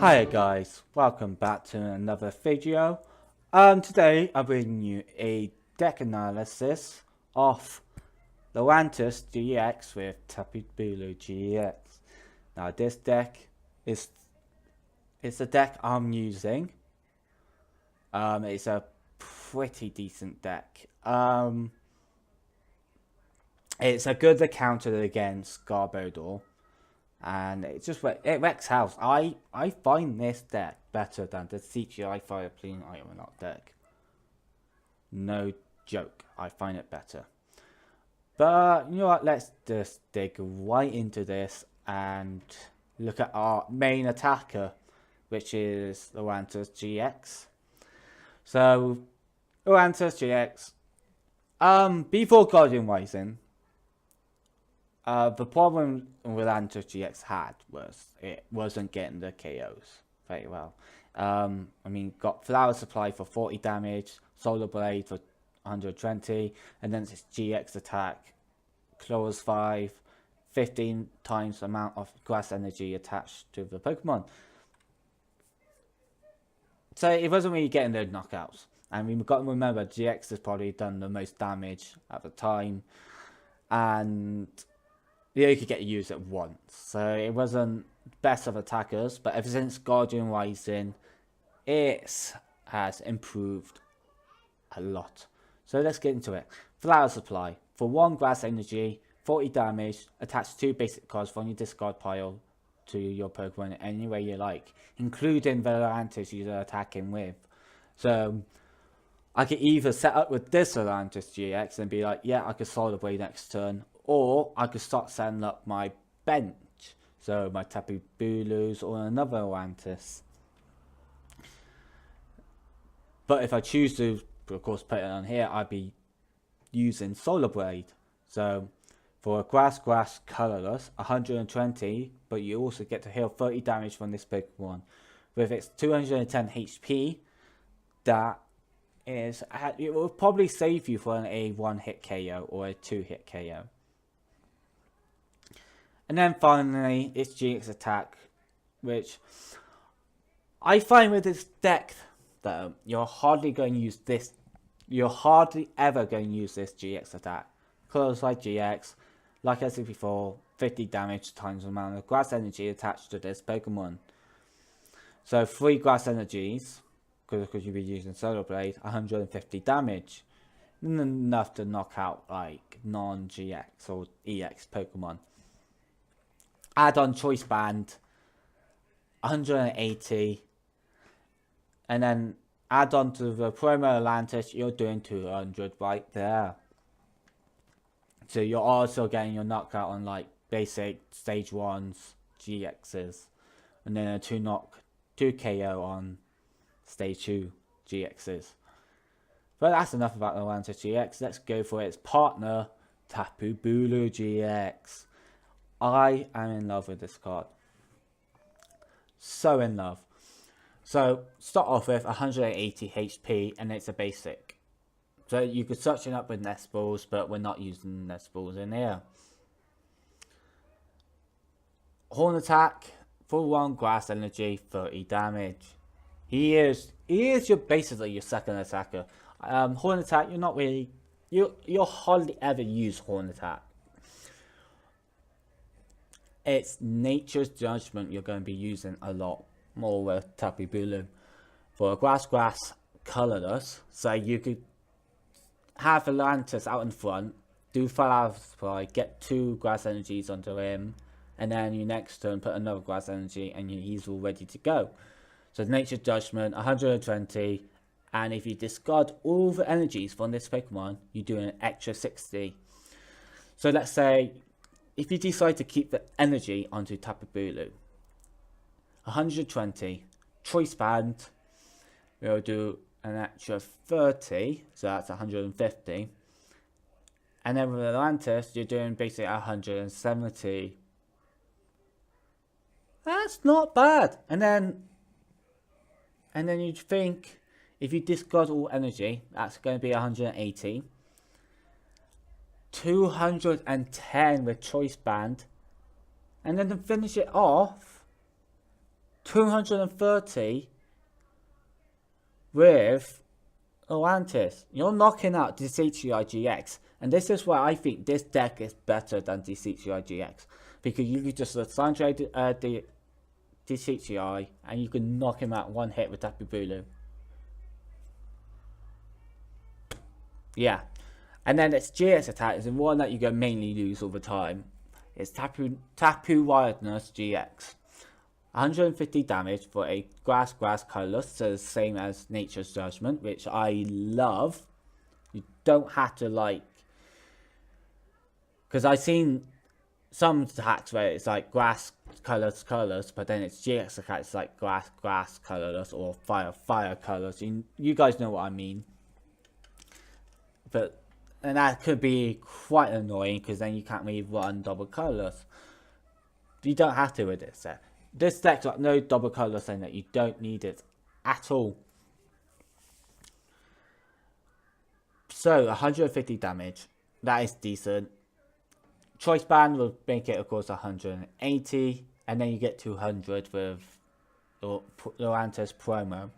Hi guys, welcome back to another video. Today I'm bringing you a deck analysis of LurantisGX with Tapu BuluGX. Now this deck is the deck I'm using. It's a pretty decent deck. It's a good counter against Garbodor. And it wrecks house. I find this deck better than the tcg Fire Clean Iron deck. No joke, I find it better. But you know what, let's just dig right into this and look at our main attacker, which is LurantisGX. So LurantisGX, before Guardian Rising, the problem with LurantisGX had was it wasn't getting the KOs very well. I mean, got Flower Supply for 40 damage, Solar Blade for 120, and then its GX attack, Claws 5, 15 times the amount of grass energy attached to the Pokemon. So it wasn't really getting the knockouts. And we've got to remember, GX has probably done the most damage at the time. And you only could get used at once, so it wasn't best of attackers. But ever since Guardian Rising, it has improved a lot. So let's get into it. Flower Supply for 1 grass energy, 40 damage, attach 2 basic cards from your discard pile to your Pokemon any way you like, including the Lurantis you're attacking with. So I could either set up with this LurantisGX and be like, yeah, I could Solar Blade next turn, or I could start setting up my bench, so my Tapu Bulus or another Lurantis. But if I choose to, of course, put it on here, I'd be using Solar Blade. So for a grass colorless, 120, but you also get to heal 30 damage from this Pokemon. With its 210 HP, that is, it will probably save you from a 1-hit KO or a 2-hit KO. And then finally, it's GX attack, which I find with this deck, though, you're hardly going to use this. You're hardly ever going to use this GX attack. Colors like GX, like I said before, 50 damage times the amount of grass energy attached to this Pokemon. So 3 grass energies, because you'll be using Solar Blade, 150 damage. Enough to knock out like non-GX or EX Pokemon. Add on Choice Band, 180, and then add on to the Promo Atlantis, you're doing 200 right there. So you're also getting your knockout on like basic stage 1s, GXs, and then a 2 KO on stage 2 GXs. But that's enough about the LurantisGX. Let's go for its partner, Tapu BuluGX. I am in love with this card. So in love. So start off with 180 HP and it's a basic. So you could search it up with Nest Balls, but we're not using Nest Balls in here. Horn attack, full 1 grass energy, 30 damage. He is basically your second attacker. Horn attack, you're not really, you'll hardly ever use Horn attack. It's Nature's Judgment you're going to be using a lot more with Tapu Bulu. For a grass colorless, so you could have a Lurantis out in front, do Flower Supply, get 2 grass energies onto him, and then you next turn put another grass energy and he's all ready to go. So Nature's Judgment, 120, and if you discard all the energies from this Pokemon, you do an extra 60. So let's say if you decide to keep the energy onto Tapu Bulu, 120, Choice Band, we'll do an extra 30, so that's 150. And then with Atlantis, you're doing basically 170. That's not bad. And then you think, if you discard all energy, that's going to be 180. 210 with Choice Band. And then to finish it off, 230 with Lurantis. You're knocking out tcg GX, and this is why I think this deck is better than tcg GX, because you can just assign the tcg and you can knock him out one hit with Tapu Bulu. Yeah, and then its GX attack is the one that you can mainly lose all the time. It's Tapu Wildness GX. 150 damage for a grass colorless, so the same as Nature's Judgment, which I love. You don't have to like, because I've seen some attacks where it's like grass colorless, but then it's GX attack, it's like grass colorless, or fire colorless. You guys know what I mean. And that could be quite annoying, because then you can't really run double colorless. You don't have to with this set. This deck's got no double color, saying that you don't need it at all. So 150 damage, that is decent. Choice band will make it, of course, 180, and then you get 200 with Lurantis promo.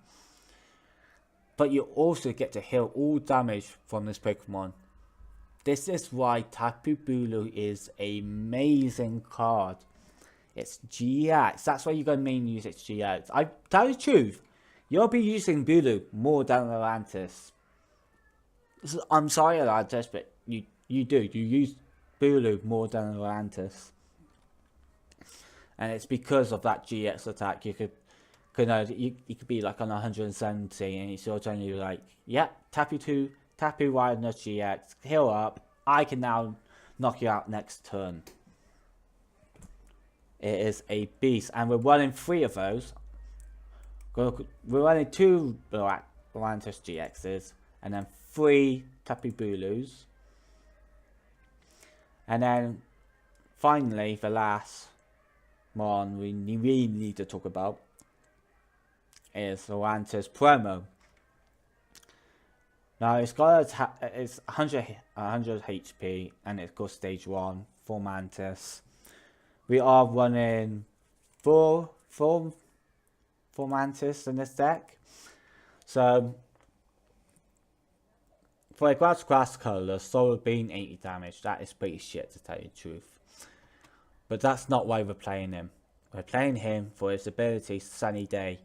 But you also get to heal all damage from this Pokemon. This is why Tapu Bulu is an amazing card. It's GX. That's why you're going to mainly use its GX. I tell you the truth, you'll be using Bulu more than Lurantis. I'm sorry, Lurantis, but you do. You use Bulu more than Lurantis. And it's because of that GX attack. You could be like on 170, and it's suddenly like, yeah, Tapu Wildness GX, heal up. I can now knock you out next turn. It is a beast, and we're running 3 of those. We're running 2 Lurantis GXs, and then 3 Tapu Bulus. And then, finally, the last one we really need to talk about is Lurantis promo. Now, it's it's 100 HP, and it's got stage 1 for Mantis. We are running 4 Mantis in this deck. So, for a grass color, Solar Beam 80 damage. That is pretty shit, to tell you the truth. But that's not why we're playing him. We're playing him for his ability Sunny Day.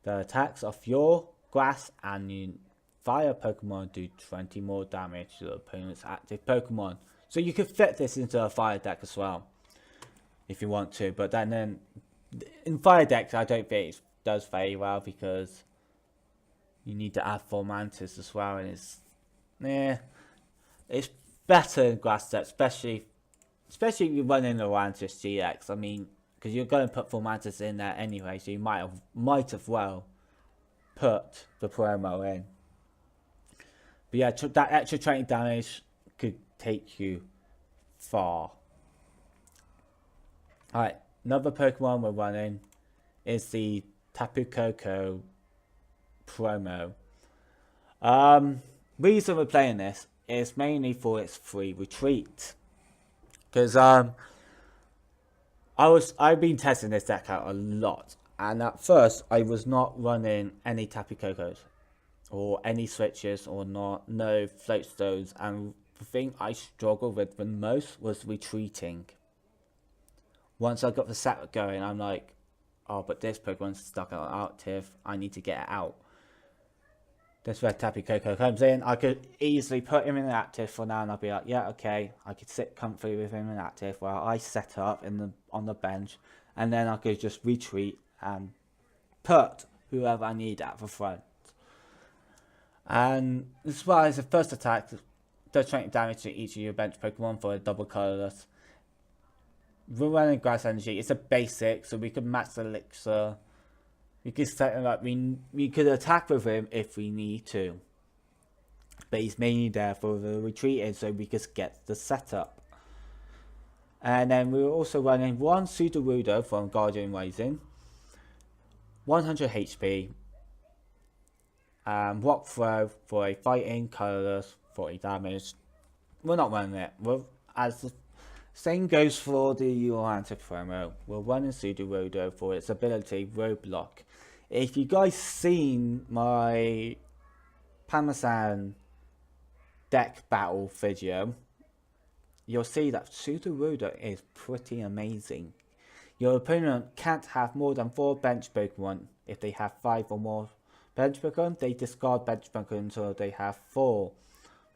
The attacks of your grass and fire Pokemon do 20 more damage to the opponent's active Pokemon. So you could fit this into a fire deck as well, if you want to. But then in fire decks, I don't think it does very well, because you need to add 4 Mantis as well, and it's better in grass decks, especially if you're running Lurantis GX. I mean, because you're going to put 4 Mantis in there anyway, so you might have well put the promo in. But yeah, that extra 20 damage could take you far. Alright, another Pokemon we're running is the Tapu Koko promo. Reason we're playing this is mainly for its free retreat. Because I've been testing this deck out a lot, and at first I was not running any Tapu Kokos or any switches or no float stones, and the thing I struggled with the most was retreating. Once I got the set going, I'm like, oh, but this Pokemon's stuck out active, I need to get it out. That's where Tapu Koko comes in. I could easily put him in active for now, and I'll be like, yeah, okay, I could sit comfy with him in active while I set up on the bench, and then I could just retreat and put whoever I need at the front. And as well as the first attack, does 20 damage to each of your bench Pokemon for a double colorless. We're running Grass Energy. It's a basic, so we could max Elixir. We could set him up. We could attack with him if we need to, but he's mainly there for the retreating, so we could get the setup. And then we were also running 1 Sudowoodo from Guardian Rising, 100 HP, Rock Throw for a fighting colorless 40 damage. We're not running it. Same goes for the Lurantis promo. We're running Sudowoodo for its ability Roadblock. If you guys seen my Parmesan deck battle video, you'll see that Sudowoodo is pretty amazing. Your opponent can't have more than 4 bench Pokemon. If they have 5 or more bench Pokemon, they discard bench Pokemon until they have 4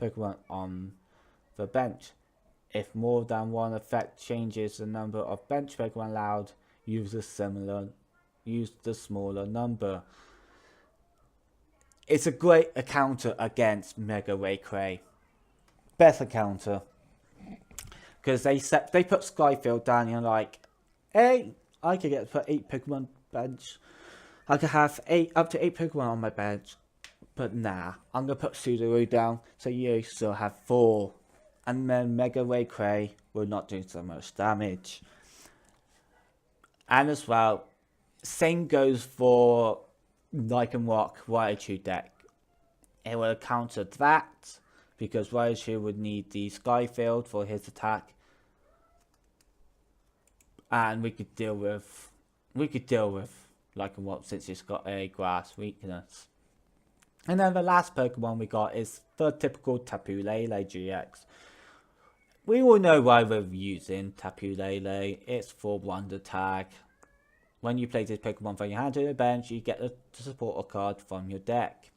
Pokemon on the bench. If more than one effect changes the number of bench Pokemon allowed, use the smaller number. It's a great counter against Mega Ray Cray. Better counter. Because they put Skyfield down and you're like, hey, I could get to put 8 Pokemon bench. I could have up to 8 Pokemon on my bench. But nah, I'm going to put Sudowoodo down so you still have 4. And then Mega Ray Cray will not do so much damage. And as well, same goes for Lycanroc Raichu deck. It will counter that because Raichu would need the Skyfield for his attack. And we could deal with Lycanroc since it's got a grass weakness. And then the last Pokemon we got is the typical Tapu BuluGX. We all know why we're using Tapu BuluGX. It's for Wonder Tag. When you play this Pokemon from your hand to the bench, you get the supporter card from your deck.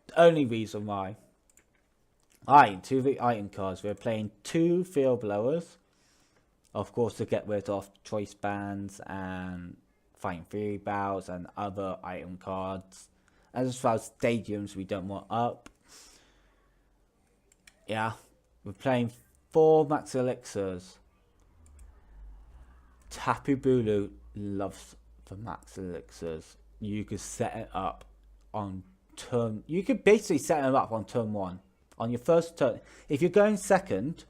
The only reason why. Alright, 2 of the item cards. We're playing 2 Field Blowers. Of course, to get rid of Choice Bands and Fighting Fury Bouts and other item cards. As well as stadiums we don't want up. Yeah. We're playing 4 Max Elixirs. Tapu Bulu loves the Max Elixirs. You could set it up on turn. You could basically set it up on turn 1. On your first turn. If you're going second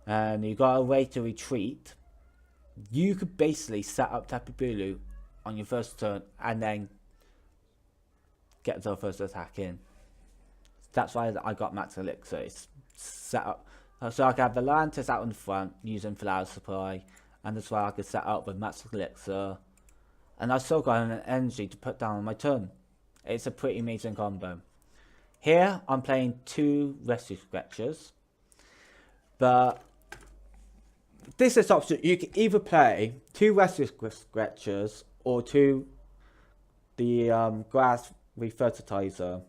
and you got a way to retreat, you could basically set up Tapu Bulu on your first turn and then get the first attack in. That's why I got Max Elixir. It's set up so I can have the Lurantis out in front using Flower Supply, and as well I could set up with Max Elixir, and I've still got an energy to put down on my turn. It's a pretty amazing combo. Here I'm playing 2 Rescue Scratchers, but this is option. You can either play 2 Rescue Scratchers or 2 the Grass Refertilizer.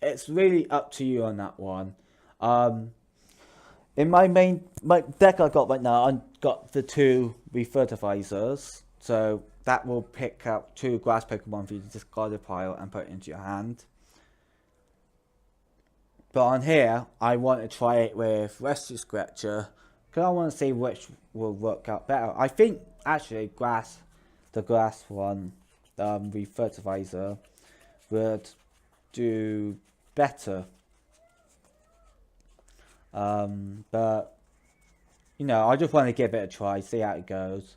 It's really up to you on that one. In my deck I got right now, I've got the 2 Refertilizers, so that will pick up 2 grass Pokemon for you to discard a pile and put it into your hand. But on here, I want to try it with Rescue Scratcher, because I want to see which will work out better. I think actually the grass one, Refertilizer, would do better. But you know, I just want to give it a try, see how it goes.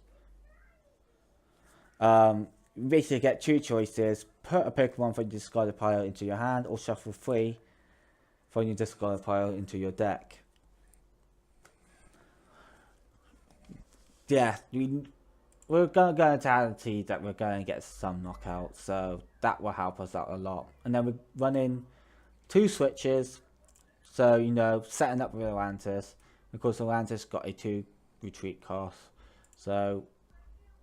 Basically get 2 choices: put a Pokemon from your discarded pile into your hand, or shuffle 3 from your discarded pile into your deck. Yeah, we're gonna guarantee that we're gonna get some knockouts, so that will help us out a lot. And then we're running 2 switches. So, you know, setting up with Lurantis. Of course, Lurantis got a 2 retreat cost. So,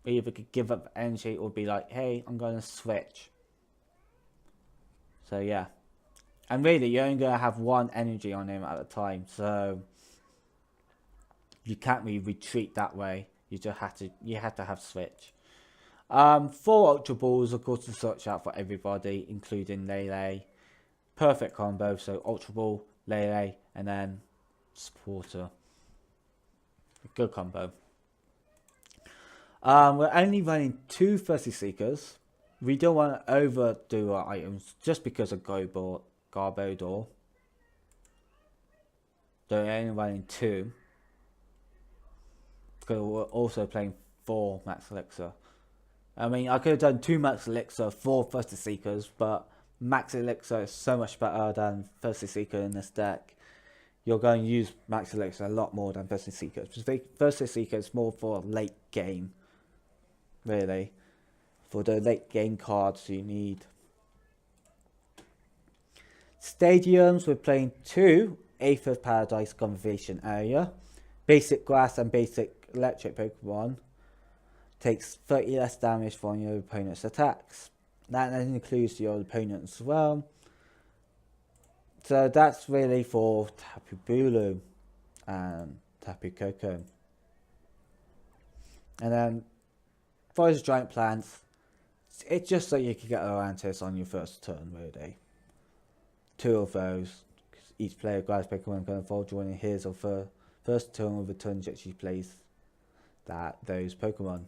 we either could give up energy or be like, hey, I'm going to switch. So, yeah. And really, you're only going to have 1 energy on him at a time. So, you can't really retreat that way. You just have to have switch. 4 Ultra Balls, of course, to search out for everybody, including Lele. Perfect combo. So, Ultra Ball, Lele, and then Supporter. Good combo. We're only running 2 Thirsty Seekers. We don't want to overdo our items just because of Garbodor. So we're only running 2. Because we're also playing 4 Max Elixir. I mean, I could have done 2 Max Elixir, 4 Thirsty Seekers, but Max Elixir is so much better than Thirsty Seeker in this deck. you're going to use Max Elixir a lot more than Versus Seeker. Versus Seeker is more for late game, really. For the late game cards you need. Stadiums, we're playing 2 Aether Paradise Conservation Area. Basic Grass and Basic Electric Pokemon. Takes 30 less damage from your opponent's attacks. That then includes your opponent as well. So that's really for Tapu Bulu and Tapu Koko. And then for those giant plants, it's just so you can get Lurantis on your first turn, really. 2 of those. Each player grabs Pokemon can evolve during his or first turn of the turn she plays those Pokemon.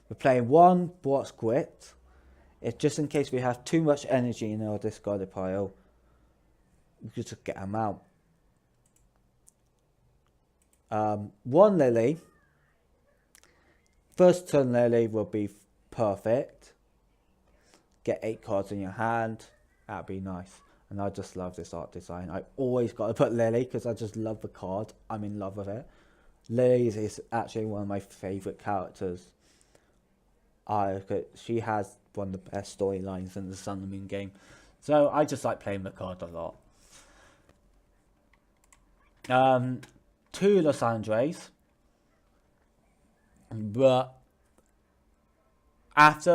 We're playing 1 Box Grit. It's just in case we have too much energy in our discarded pile, we can just get them out. 1 Lily. First turn Lily will be perfect. Get 8 cards in your hand. That'd be nice. And I just love this art design. I always got to put Lily because I just love the card. I'm in love with it. Lily is actually one of my favourite characters. She has one of the best storylines in the Sun and Moon game. So I just like playing the card a lot. 2 Lysandres. But after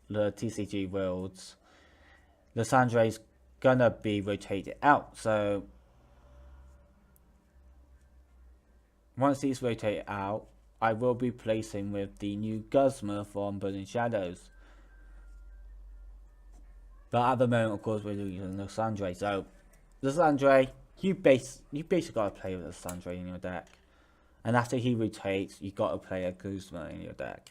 the TCG Worlds, Lysandre's gonna be rotated out. So once he's rotated out, I will be placing with the new Guzma from Burning Shadows. But at the moment, of course, we're using Lysandre. So Lysandre, you basically gotta play with Lysandre in your deck. And after he rotates, you gotta play a Guzma in your deck.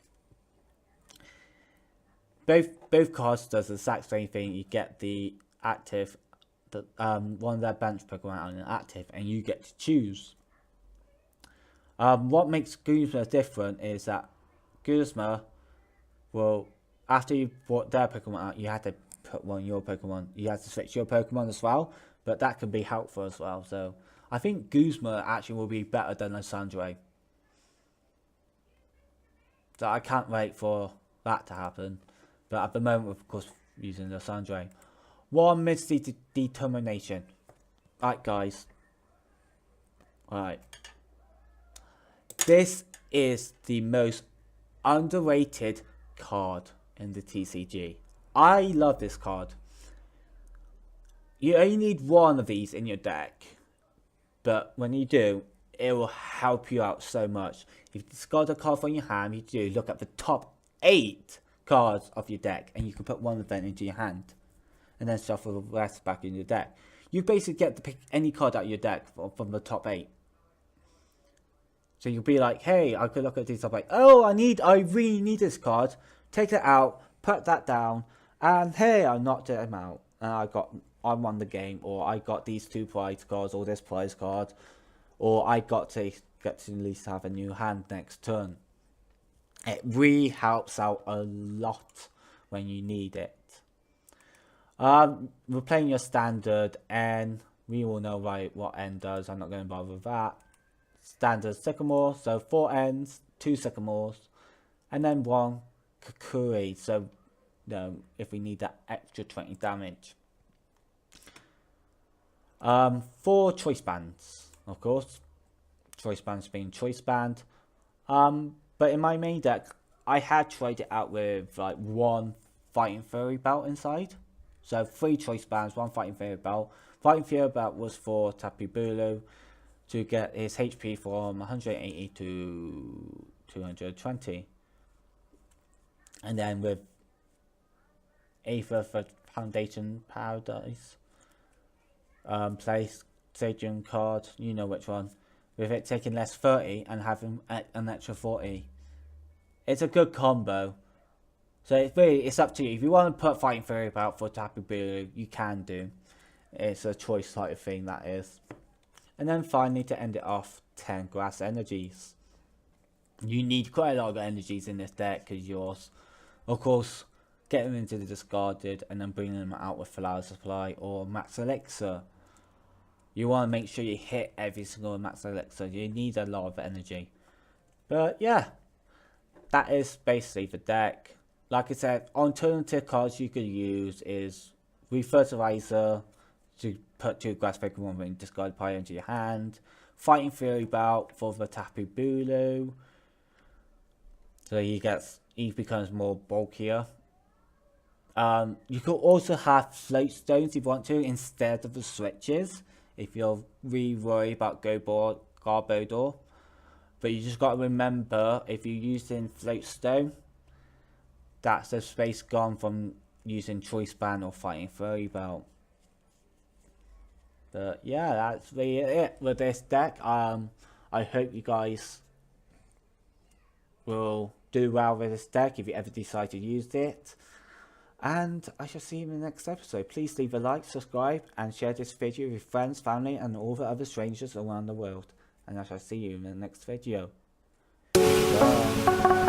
Both cards does the exact same thing. You get the active, one of their bench Pokemon on an active, and you get to choose. What makes Guzma different is that Guzma will, after you brought their Pokemon out, you had to put one of your Pokemon. You had to switch your Pokemon as well, but that can be helpful as well. So I think Guzma actually will be better than Lysandre. So I can't wait for that to happen. But at the moment, of course, using Lysandre. 1 Misty Determination. Alright, guys. Alright. This is the most underrated card in the TCG. I love this card. You only need 1 of these in your deck. But when you do, it will help you out so much. If you discard a card from your hand, you do look at the top 8 cards of your deck, and you can put 1 of them into your hand, and then shuffle the rest back in your deck. You basically get to pick any card out of your deck from the top 8. So you'll be like, hey, I could look at these top 8. Oh, I really need this card. Take it out, put that down, and hey, I knocked him out, and I won the game, or I got these 2 prize cards, or this prize card, or I got to get to at least have a new hand next turn. It really helps out a lot when you need it. We're playing your standard N. We all know what N does. I'm not going to bother with that. Standard Sycamore. So 4 N's, 2 Sycamores, and then 1 Kakuri. So if we need that extra 20 damage. 4 Choice Bands, of course. Choice Bands being Choice Band. But in my main deck, I had tried it out with like 1 Fighting Fury Belt inside. So 3 Choice Bands, 1 Fighting Fury Belt. Fighting Fury Belt was for Tapu Bulu to get his HP from 180 to 220. And then with Aether for Foundation Paradise, place Stadium card, you know which one. With it taking less 30 and having an extra 40. It's a good combo. So it's up to you. If you want to put Fighting Fury out for Tapu Bulu, you can do. It's a choice type of thing, that is. And then finally, to end it off, 10 Grass Energies. You need quite a lot of energies in this deck because yours, of course, get them into the discarded, and then bring them out with Flower Supply or Max Elixir. You want to make sure you hit every single Max Elixir. You need a lot of energy. But yeah, that is basically the deck. Like I said, alternative cards you could use is Refertilizer to put 2 Grass Pokemon and discard pile into your hand. Fighting Fury Belt for the Tapu Bulu. So he becomes more bulkier. You could also have Float Stones if you want to instead of the switches. If you're really worried about Garbodor. But you just got to remember, if you're using Float Stone, that's the space gone from using Choice Band or Fighting Fury Belt. But yeah, that's really it with this deck. I hope you guys will do well with this deck if you ever decide to use it. And I shall see you in the next episode. Please leave a like, subscribe, and share this video with friends, family, and all the other strangers around the world. And I shall see you in the next video. Bye.